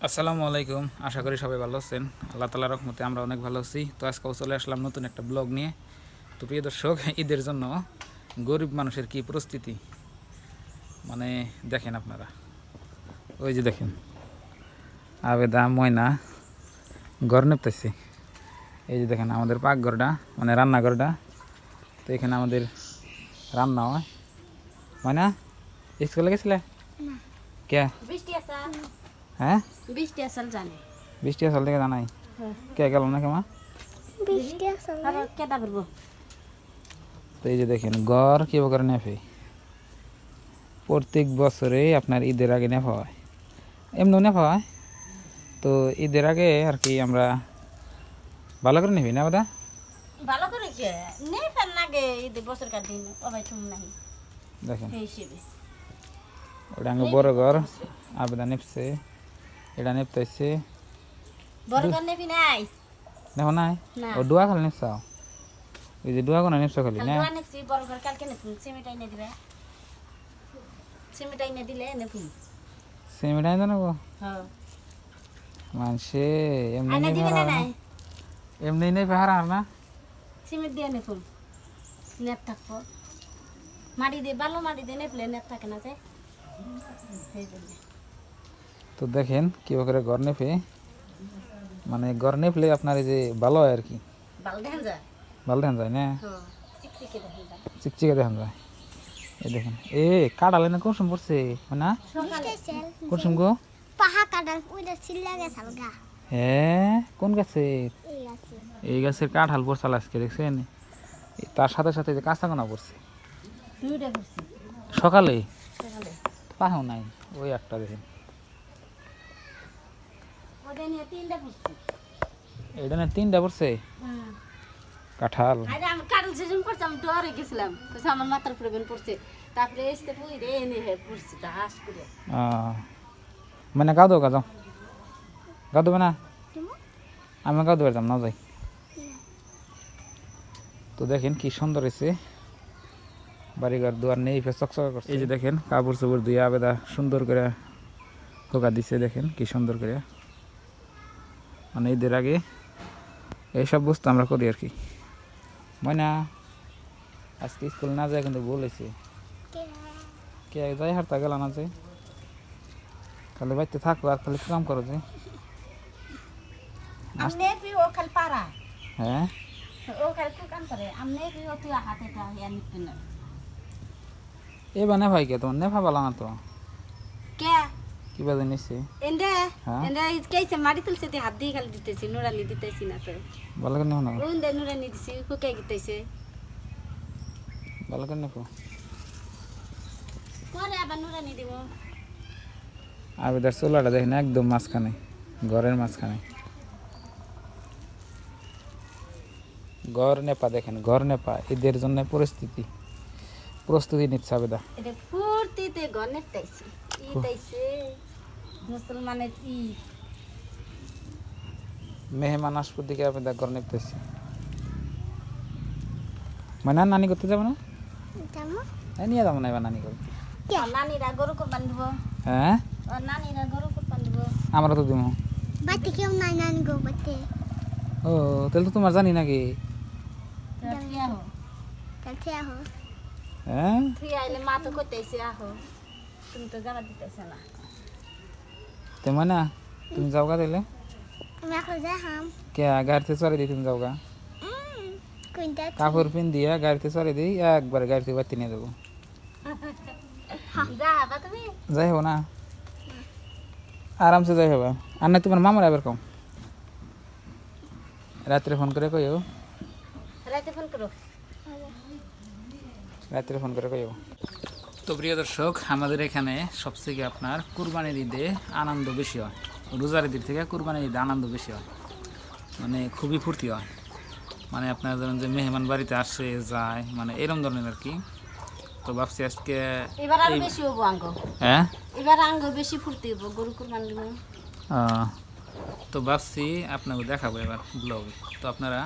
আসসালামু আলাইকুম। আশা করি সবাই ভালো আছেন। আল্লাহ তাআলার রহমতে আমরা অনেক ভালো আছি। তো আজকেও চলে আসলাম নতুন একটা ব্লগ নিয়ে। তো প্রিয় দর্শক, ঈদের জন্য গরিব মানুষের কি পরিস্থিতি মানে দেখেন আপনারা। ওই যে দেখেন আবেদা ময়না ঘর নেপতেছে। এই যে দেখেন আমাদের পাকঘরটা মানে রান্নাঘরটা। তো এখানে আমাদের রান্না হয়। ময়না স্কুলে গেছিলে? কে? হ্যাঁ, বৃষ্টি আসল জানে বৃষ্টি আসল থেকে জানাই কে গেল না কেমন। আর কেটা বলবো তো এই যে দেখেন গড় কি করে নেফে প্রত্যেক বছরে আপনার ঈদের আগে নেফা হয়, এমনি নেফা হয়। তো ঈদের আগে আর কি আমরা ভালো করে নেবি না দাদা, ভালো করে কে নেই ফেল লাগে ঈদ বছর কার দিন অবাই তুমি নাই দেখেন এই হিসেবে ওটা আগে বড় ঘর আবেদা নেপছে, এটা নেপতেছে বড় করে নেবি নাই দেখো নাই না ও ডুয়া খালি নেপছাও, এই যে ডুয়া কোনো নেপছ খালি কাল না, দোয়া নেছি বড় করে কালকে নেছি সিমিটাই নে দিবে সিমিটাই নে দিলে নেবি সিমিটাই তো নেবো হ্যাঁ মানসে এমনি আইনা নেই দিবে না নাই এমনি নেই পাহাড় আর না সিমিট দিয়ে নেবুন নেট থাকবো মাটি দিয়ে ভালো মাটি দিয়ে নেপলে নেট থাকে না যে এই জন্য তো দেখেন কি করে ঘর নেপে মানে ঘর নেপলে আপনার এই যে ভালো হয় আর কি, ভালো দেখেন যায় ভালো দেখা যায় না, হ্যাঁ চিকচিকে দেখেন যায় চিকচিকে দেখা যায়। এই দেখেন এ কাটালে না কুসুম পড়ছে না সকালে কুসুম গো পাহা কাটাল ওইটা চিল্লা গেছে গা হ্যাঁ কোন গাছে এই আছে এই গাছের কাঁঠাল পড়ছে আজকে দেখছেন, তার সাথে সাথে যে কাঁচা গোনা পড়ছে দুইটা করছি সকালে সকালে পাহাও নাই ওই একটা দেখেন ওদের নিয়ে তিনটা করছি এটা না তিনটা পড়ছে হ্যাঁ কাঁঠাল। আরে আমি কাটল সিজন করছি আমি ডরে গেছিলাম কইছে আমার মাথার উপরে বেন পড়ছে তারপরে এসে পুই রে এনে হে পড়ছি দাস করে মানে গাও দেবো গাও গাও দেবে না আমি গাও দেবে না যাই। তো দেখেন কি সুন্দর হয়েছে বাড়িঘর দুয়ার নেই চকচকা করছে। এই যে দেখেন কাপড় চোপড় ধুয়ে আবেদা সুন্দর করে খোকা দিছে, দেখেন কি সুন্দর করে মানে ঈদের আগে এইসব বস্তু আমরা করি আর কি। ময়না আজকে স্কুল না যায় কিন্তু বলেছে কে যাই হারতা গেল না যে খালি বাড়িতে থাকো আর খালি কাম করো যে আমনে পি ও খাল পারা হ্যাঁ ও খাল কু কাম করে আমনে পি ও তুই হাতে তা ইয়া নিপিন এবার নেফাই কে তোমার নেফা পালা না তো কে কি বাজে নিচ্ছে এন্ডে হ্যাঁ? এন্ডে কেসে মারি তুলছে তে হাত দিয়ে খালি দিতেছি নুরানি দিতেছি না তো ভালো করে নেফো না ওন্দে নুরানি দিছি কুকে গিতেছে ভালো করে নেফো। পরে আবার নুরানি দিব আবেদার চোলাটা দেখেন একদম মাঝখানে ঘরের মাঝখানে ঘর নেপা দেখেন ঘর নেপা ঈদের জন্য প্রস্তুতি নিচ্ছে আবেদা। এটা ফুর্তিতে গনেট তাইছি ই তাইছে মুসলমানের ই মেহমান আসপুর দিকে আবেদা ঘর নেপতেছে মানে নানি করতে যাবো না জামু নিয়ে যাবো না এবার নানি করতে নানিরা গরু কোরবান দিব হ্যাঁ নানিরা গরু কোরবান দিব আমরা তো দিব। বাড়িতে কেউ নাই নানি গো বাড়িতে ও তাহলে তো তোমার জানি নাকি তুই আহো কাছে আহো হ্যাঁ তুই আইলে মা তো করতেছে আহো তুমি তো যাবা দিতেছে না তো মানে তুমি যাও গা দিলে আমি এখন যাই হাম কে গাড়িতে চড়ে দিই তুমি যাও গা কোনটা কাপড় পিন দিয়ে গাড়িতে চড়ে দিই একবারে গাড়িতে বাড়তি নিয়ে যাবো যাবা তুমি যাই হবো না আরামসে যাই হবা আর না তোমার মামার এবার কম রাত্রে ফোন করে কইও রাতে ফোন করো রাত্রে ফোন করে কইও। তো প্রিয় দর্শক আমাদের এখানে সবথেকে আপনার কুরবানির ঈদে আনন্দ বেশি হয়, রোজার ঈদের থেকে কুরবানির ঈদে আনন্দ বেশি হয়, মানে খুবই ফুর্তি হয়। মানে আপনার ধরেন যে মেহমান বাড়িতে আসে যায় মানে এরকম ধরনের আর কি। তো ভাবছি আজকে এবার আরো বেশি হবো আঙ্গ হ্যাঁ এবার আঙ্গ বেশি ফুর্তি হবো গরু কোরবান দিব তো ভাবছি আপনাকে দেখাবো এবার ব্লগে। তো আপনারা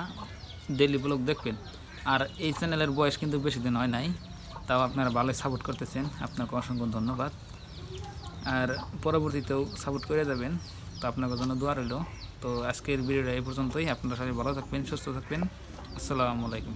ডেইলি ব্লগ দেখবেন। আর এই চ্যানেলের বয়স কিন্তু বেশি দিন হয় নাই, তাও আপনারা ভালোই সাপোর্ট করতেছেন, আপনাকে অসংখ্য ধন্যবাদ। আর পরবর্তীতেও সাপোর্ট করে যাবেন। তো আপনাদের জন্য দোয়া রইল। তো আজকের ভিডিওটা এই পর্যন্তই। আপনারা সবাই ভালো থাকবেন, সুস্থ থাকবেন। আসসালামু আলাইকুম।